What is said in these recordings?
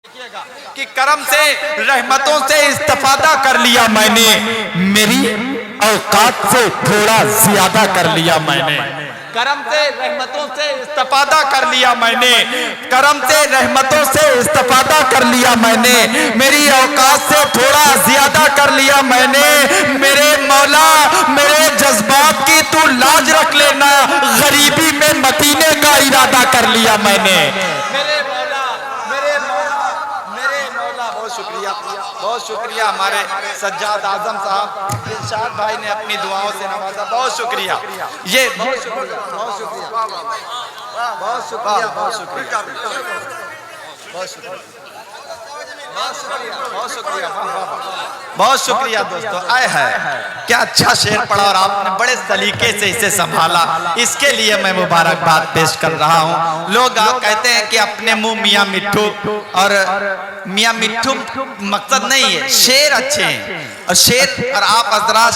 कि करम से रहमतों से इस्तेफादा कर लिया मैंने, मेरी औकात से थोड़ा ज्यादा कर लिया मैंने। करम से रहमतों से इस्तेफादा कर लिया मैंने, करम से रहमतों से इस्तेफादा कर लिया मैंने, मेरी औकात से थोड़ा ज्यादा कर लिया मैंने। मेरे मौला मेरे जज्बात की तू लाज रख लेना, गरीबी में मदीने का इरादा कर लिया मैंने। बहुत शुक्रिया हमारे सज्जाद आजम साहब इरशाद भाई ने अपनी दुआओं से नवाजा, बहुत शुक्रिया। ये बहुत शुक्रिया, बहुत शुक्रिया, बहुत शुक्रिया, बहुत शुक्रिया, बहुत शुक्रिया, बहुत शुक्रिया, बहुत शुक्रिया दोस्तों। आए है क्या अच्छा शेर पढ़ा और आपने बड़े सलीके से इसे संभाला, इसके लिए मैं मुबारकबाद पेश कर रहा हूँ। लोग कहते हैं कि अपने मुंह मियाँ मिट्ठू, और मियाँ मिट्ठू मकसद नहीं है, शेर अच्छे हैं और शेर, और आप हजरात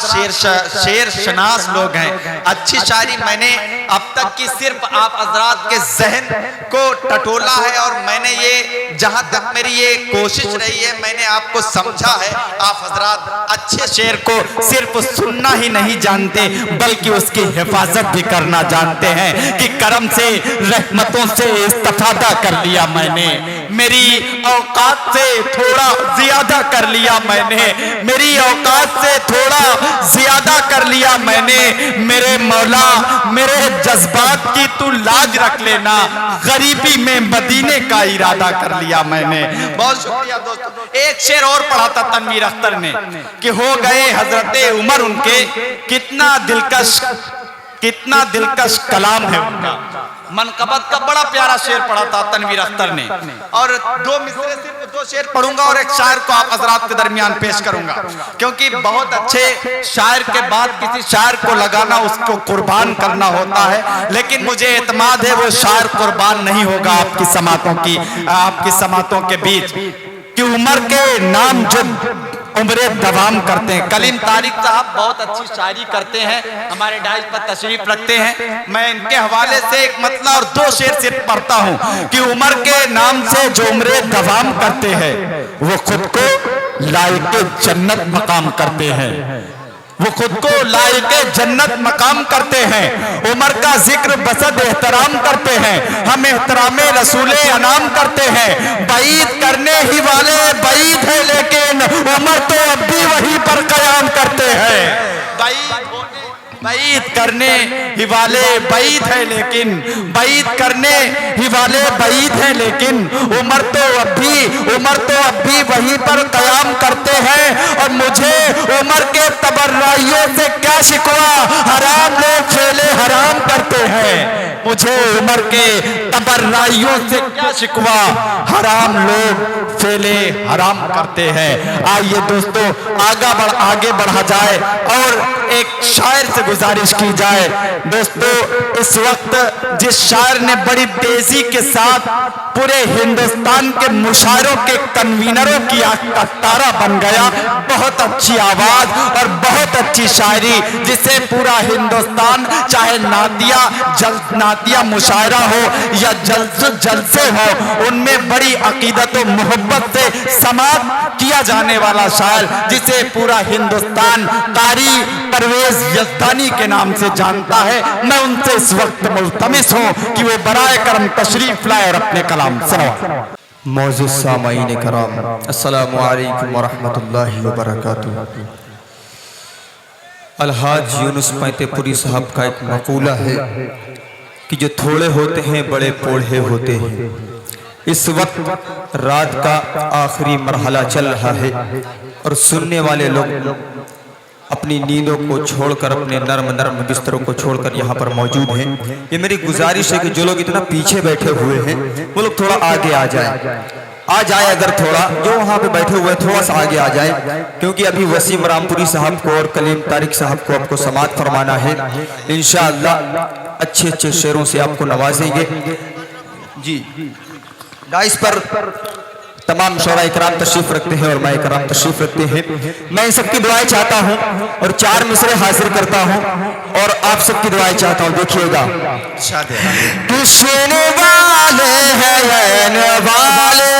शेर शनास लोग हैं। अच्छी शायरी मैंने अब तक की सिर्फ आप हजरात के जहन को टटोला है, और मैंने ये जहां तक मेरी ये कोशिश रही है मैंने आपको समझा है। आप हजरात अच्छे शेर को सिर्फ सुनना ही नहीं जानते बल्कि उसकी हिफाजत भी करना जानते हैं कि करम से रहमतों से इस्तेफादा कर लिया मैंने, मेरी औकात से थोड़ा ज्यादा कर लिया मैंने, मेरी औकात से थोड़ा ज्यादा कर लिया मैंने। मेरे मौला मेरे जज्बात की तू लाज रख लेना, गरीबी में मदीने का इरादा कर लिया मैंने। बहुत शुक्रिया दोस्तों। एक शेर और पढ़ा था तनवीर अख्तर ने कि हो गए हजरते उमर उनके, कितना दिलकश कलाम है उनका। मनकबत का बड़ा प्यारा शेर पढ़ा था तनवीर अख्तर ने, और दो मिसरे सिर्फ दो शेर पढ़ूंगा और एक शायर को आप हजरात के दरमियान पेश करूंगा, क्योंकि बहुत अच्छे शायर के बाद किसी शायर को लगाना उसको कुर्बान करना होता है, लेकिन मुझे एतमाद है वो शायर कुर्बान नहीं होगा आपकी समातों के बीच, कि उमर के नाम जो उम्रे दवाम करते हैं। कलीम तारिक साहब बहुत अच्छी शायरी करते हैं, हमारे डाइस पर तशरीफ रखते हैं। मैं इनके हवाले से एक मतलब और दो शेर सिर्फ पढ़ता हूँ कि उमर के नाम से जो उम्रे दवाम करते हैं वो खुद को लायके जन्नत मकाम करते हैं, वो खुद को लायके जन्नत मकाम करते हैं। उमर का जिक्र बसद एहतराम करते हैं, हम एहतरामे रसूले अनाम करते हैं। बईद करने ही वाले बईद है लेकिन उमर तो अब भी वहीं पर कयाम करते हैं। बईद करने ही वाले बईद है लेकिन, बईद करने ही वाले बईद है लेकिन उमर तो अब भी वहीं पर कयाम करते हैं। और मुझे उमर के तबर्राइयों से क्या शिकवा, हराम लोग फेले हराम करते हैं। मुझे उमर के तबर्राइयों से क्या शिकवा, हराम लोग फेले हराम करते हैं। आइए दोस्तों आगे बढ़ा जाए और एक शायर से गुजारिश की जाए। दोस्तों इस वक्त जिस शायर ने बड़ी तेजी के साथ पूरे हिंदुस्तान के मुशायरों के कन्वीनरों की आंख का तारा बन गया, बहुत अच्छी आवाज और बहुत अच्छी शायरी, जिसे पूरा हिंदुस्तान चाहे नातिया मुशायरा हो या जलसे हो, उनमें बड़ी अकीदत और मोहब्बत से समाप्त किया जाने वाला शायर, जिसे पूरा हिंदुस्तान कारी परवेज यज़दानी के नाम से जानता है। मैं उनसे इस वक्त मुल्तमिस हूँ कि वो बराए करम तशरीफ लाए और अपने कलाम सुनाएं। मौजूद सामाईन कराम, अस्सलामु अलैकुम व रहमतुल्लाहि व बरकातुहू। अलहाज यूनुस पैंतेपुरी साहब का एक मकूला है कि जो थोड़े होते हैं बड़े पोढ़े होते हैं। इस वक्त रात का आखिरी मरहला चल रहा है और सुनने वाले लोग अपनी नींदों को छोड़कर, अपने नर्म बिस्तरों को छोड़कर यहाँ पर मौजूद हैं। ये मेरी गुजारिश है कि जो लोग इतना पीछे बैठे हुए हैं वो लोग थोड़ा आगे आ जाए अगर थोड़ा जो वहाँ पे बैठे हुए थोड़ा सा आगे आ जाए, क्योंकि अभी वसीम रामपुरी साहब को और कलीम तारिक साहब को आपको समाअत फरमाना है। इंशाअल्लाह अच्छे शेरों से आपको नवाजेंगे। जी डाइस पर तमाम शोरा इकराम तशरीफ रखते हैं और मैं इकराम तशरीफ रखते हैं। मैं इन सबकी दुआएं चाहता हूं और 4 मिसरे हाजिर करता हूं और आप सबकी दुआएं चाहता हूं। देखिएगा, कृष्ण वाले हैं वाले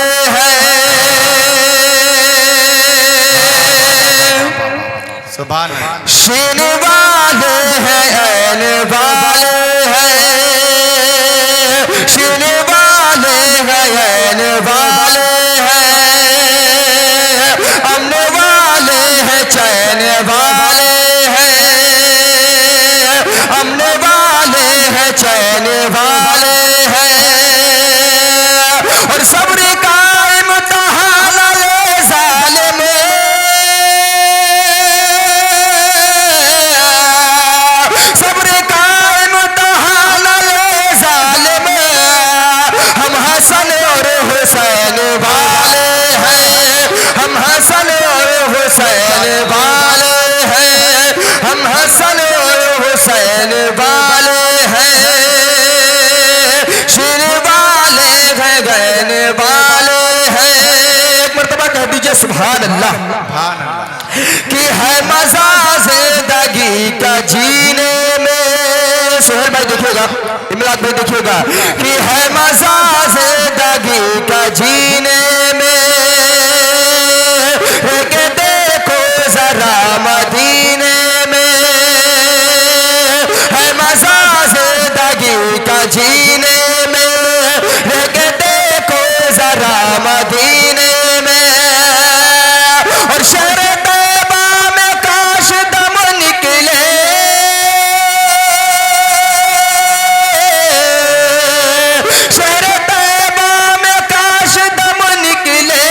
सुभान शीन वाले हैं वाले शीन वाले हैं वाले अमन वाले हैं चैन वाले अमन वाले हैं चैन वाले और सब्र कायम सुभान अल्लाह कि है मजा जिंदगी का जीने में। सोहेल भाई देखिएगा, इमरान भाई देखिएगा कि है मजा जिंदगी का जीने में। देखो जरा मदीने में है मजा जिंदगी का जीने में। देखो जरा मदीने और शहर तैयबा में काश दम निकले शहर तैयबा में काश दम निकले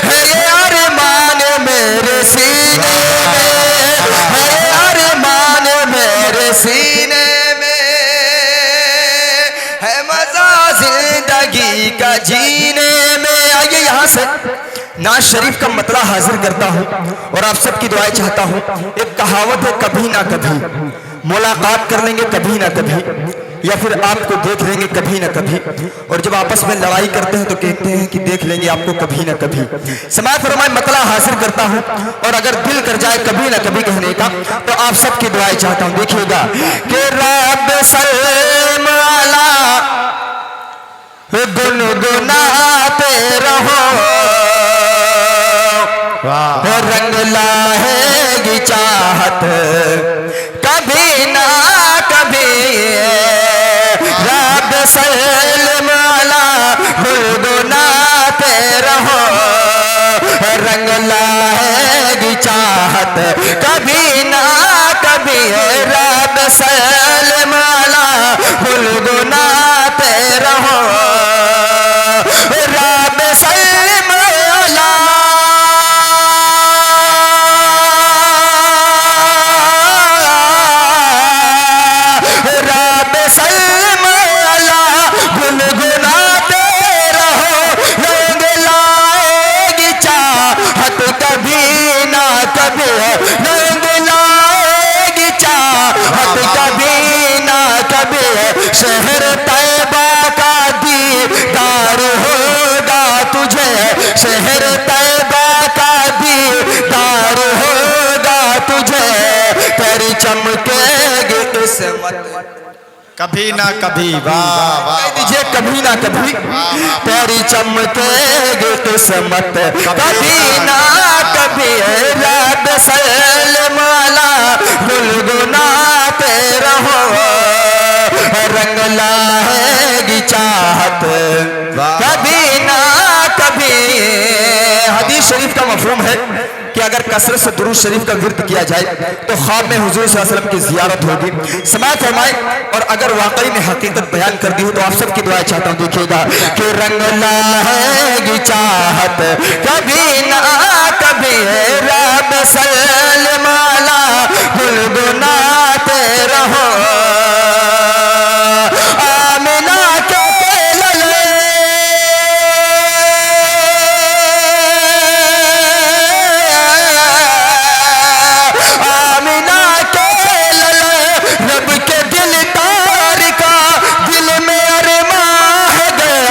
है ये अरमान मेरे सीने में है ये अरमान मेरे सीने में है मजा जिंदगी का जीने में। आइए यहाँ से नाज शरीफ का मतला हाजिर करता हूँ और आप सबकी दुआएं चाहता हूँ। एक कहावत है, कभी ना कभी मुलाकात कर लेंगे कभी ना कभी, या फिर आपको देख लेंगे कभी ना कभी। और जब आपस में लड़ाई करते हैं तो कहते हैं कि देख लेंगे आपको कभी ना कभी। समाज फरमाए मतला हाजिर करता हूँ और अगर दिल कर जाए कभी ना कभी कहने का तो आप सबकी दुआएं चाहता हूँ। देखिएगा कि रब सल्लम अला गुनगुनाते रहो रंग लाएगी चाहत कभी ना कभी। रब सल्लम अला गुनगुनाते रहो रंग लाएगी चाहत कभी ना कभी। रब सल्लम अला गुनगुनाते रहो रब सल्लम अला रब सल्लम अला गुनगुनाते रहो रंग लाएगी चाहत कभी ना कभी। रंग लाएगी चाहत कभी ना कभी। शहर तैयबा का दीदार होगा तुझे शहर तैयबा का दीदार होगा तुझे। तेरी चमकेगी किस्मत कभी ना कभी। वाह वाह दीजिए कभी ना कभी। तेरी चमकेगी किस्मत कभी ना कभी। रब सल्लम अला गुनगुनाते रहो रंग लाएगी चाहत कभी ना कभी। हदीस शरीफ का मफहूम है कि अगर कसरत से दुरूद शरीफ का विर्द किया जाए तो ख्वाब में हुजूर सल्लल्लाहु अलैहि वसल्लम की ज़ियारत होगी। समाअत फरमाए और अगर वाकई में हकीकत बयान कर दी हो तो आप सबकी दुआएं चाहता हूँ। देखिएगा कि रंग लाएगी चाहत कभी ना कभी। रब सल्लम अला गुनगुनाते रहो आमिना के लले आमिना के लले रब के दिल तार का दिल में अरमान है गए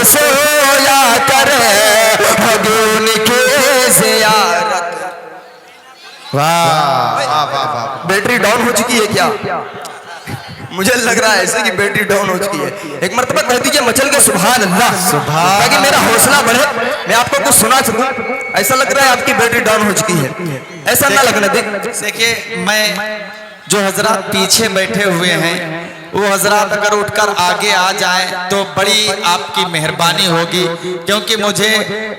सोया करे होगी उनकी ज़ियारत। वाह वाह वाह। बैटरी डाउन हो चुकी है क्या? मुझे लग रहा है ऐसे कि बैटरी डाउन हो चुकी है। एक मर्तबा कह दीजिए मचल के सुभान अल्लाह, सुभान, ताकि मेरा हौसला बढ़े, मैं आपको कुछ सुना सकूं। ऐसा लग रहा है आपकी बैटरी डाउन हो चुकी है, ऐसा ना लगने दे। देखिए, मैं जो हजरात पीछे बैठे हुए हैं वो हजरात अगर उठकर आगे आ जाएं तो बड़ी आपकी मेहरबानी होगी, क्योंकि मुझे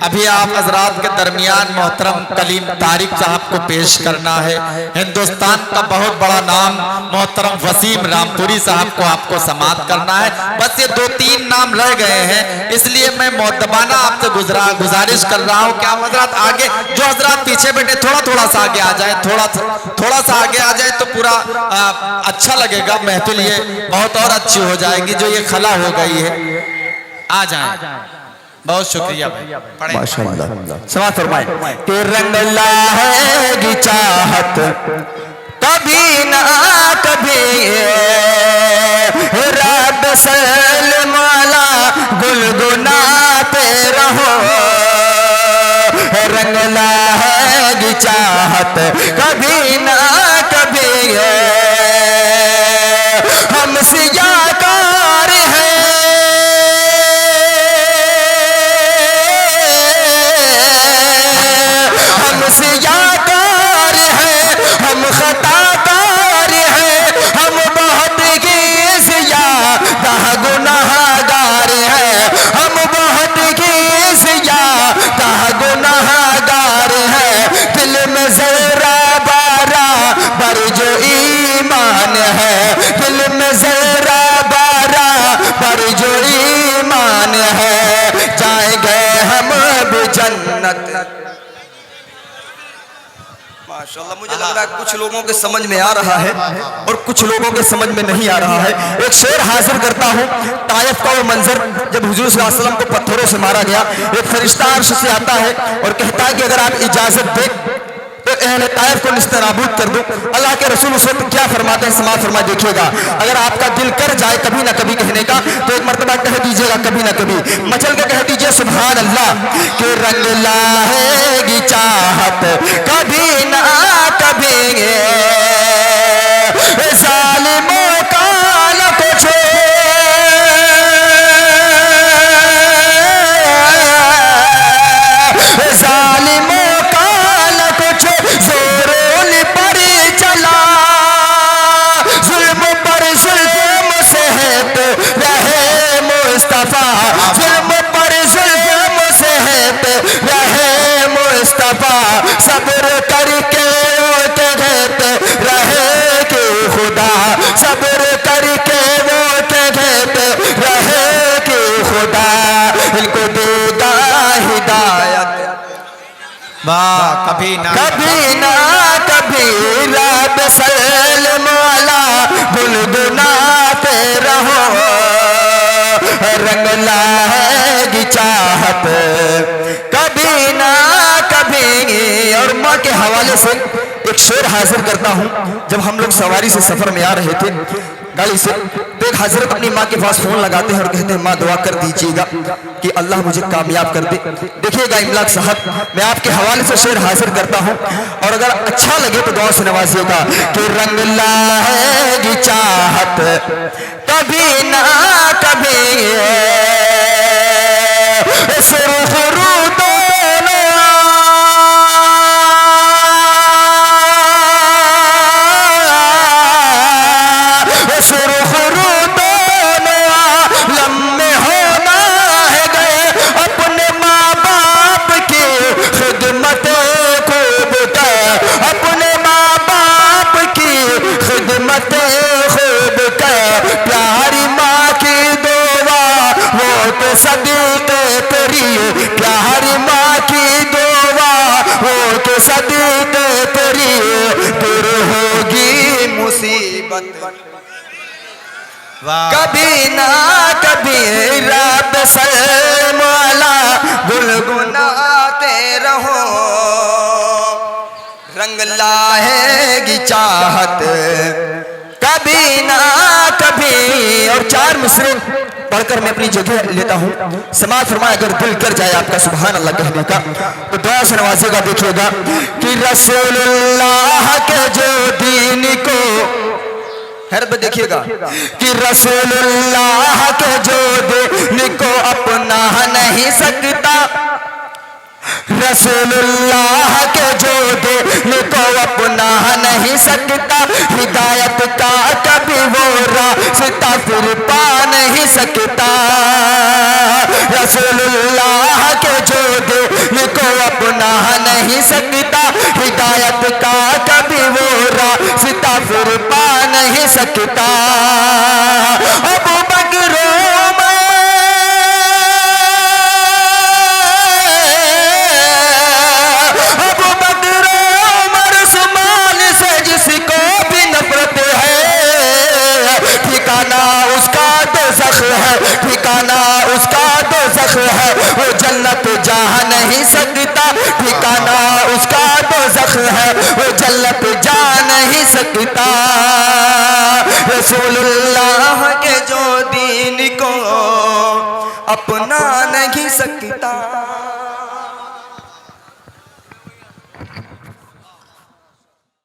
अभी आप हजरात के दरमियान मोहतरम कलीम तारिक साहब को पेश करना है। हिंदुस्तान का बहुत बड़ा नाम मोहतरम वसीम रामपुरी साहब को आपको समाप्त करना है। बस ये 2-3 नाम रह गए हैं, इसलिए मैं मुअद्दबाना आपसे गुजारिश कर रहा हूँ कि आप हजरात आगे, जो हजरात पीछे बैठे थोड़ा सा आगे आ जाए, थोड़ा सा आगे आ जाए तो पूरा अच्छा लगेगा, महफिल ये बहुत और अच्छी हो जाएगी। जो ये खला हो गई है, आ जाएं। बहुत शुक्रिया भाई। माशाअल्लाह। समाअत फरमाएं कि रंग लाएगी चाहत कभी ना कभी, रब सलमाला गुलगुनाते रहो। रंग लाएगी चाहत कभी ना कभी, हमसे याकार है हमसे याकार है, हम खताकार हैं, हम बहुत ही ज़्यादा गुनाहगार हैं, हम बहुत ही ज़्यादा गुनाहगार हैं। दिल में ज़रा बराबर जो ईमान है, दिल में ज़रा बराबर जो ईमान है, जाएंगे हम भी जन्नत। माशाअल्लाह। मुझे लग रहा है कुछ लोगों के समझ में आ रहा है और कुछ लोगों के समझ में नहीं आ रहा है। एक शेर हाजिर करता हूँ। ताइफ का वो मंजर जब हुजूर सल्लल्लाहु अलैहि वसल्लम को पत्थरों से मारा गया, एक फरिश्ता अर्श से आता है और कहता है कि अगर आप इजाजत दें तो अहले ताइफ को निस्तनाबूद कर दूं। अल्लाह के रसूल उस वक्त क्या फरमाते हैं, समाअत फरमा देखिएगा। अगर आपका दिल कर जाए कभी ना कभी कहने का तो एक मर्तबा कह दीजिएगा कभी ना कभी, मचल के कह दीजिए सुभान अल्लाह। कि रंग लाएगी चाहत कभी ना कभी, ज़ालिमों का न कुछ ज़ालिमों का न कुछ ज़ोरों पर चला, जुल्म पर जुल्म सहते रहे मुस्तफा, जुल्म पर जुल्म सहते रहे मुस्तफा, सब्र करके वो कहते रहे कि खुदा, सब्र करके वो कहते रहे कि खुदा इनको देगा हिदायत। वाह। कभी ना कभी रब सलमाला गुनगुनाते रहो। रंग लाएगी चाहत कभी ना कभी। और माँ के हवाले से एक शेर हाजिर करता हूँ। जब हम लोग सवारी से सफर में आ रहे थे गाड़ी से, तो एक हजरत अपनी माँ के पास फोन लगाते हैं और कहते हैं माँ दुआ कर दीजिएगा कि अल्लाह मुझे कामयाब कर दे। देखिएगा इमलाक साहब, मैं आपके हवाले से शेर हाजिर करता हूँ और अगर अच्छा लगे तो दुआ से नवाजिएगा। कि रंग लाएगी चाहत कभी ना कभी, सुरखरू दोनों सुरखरू दोनों लम्बे होना है गए, अपने माँ बाप की खिदमत खूब कर, अपने माँ बाप की खिदमत खूब कर। प्यारी माँ की दुआ वो तो सदीक़े तेरी, प्यारी माँ की दुआ वो तो सदीक़े तेरी, दूर होगी मुसीबत कभी ना कभी। रब सलमाला गुनगुनाते रहो। रंग लाएगी चाहत कभी ना कभी। और 4 मिसरे पढ़कर मैं अपनी जगह लेता हूँ। समाज फरमाए अगर दिल कर जाए आपका सुभान अल्लाह कहने का तो दुआ से नवाजेगा। देखिएगा कि रसूलुल्लाह के जो दीन को, हैरत देखिएगा कि रसूलुल्लाह के जो दीन को अपना नहीं सकता, रसूलुल्लाह के जो दीन को अपना नहीं सकता, हिदायत का कभी वो रास्ता फिर पा नहीं सकता। रसूलुल्लाह के जो दीन को अपना नहीं सकता, हिदायत का कभी वो रास्ता फिर पा नहीं सकता। अबू बकर ठिकाना उसका दोज़ख है, वो जन्नत जा नहीं सकता। ठिकाना उसका दोज़ख है, वो जन्नत जा नहीं सकता। रसूलुल्लाह के जो दीन को अपना नहीं सकता।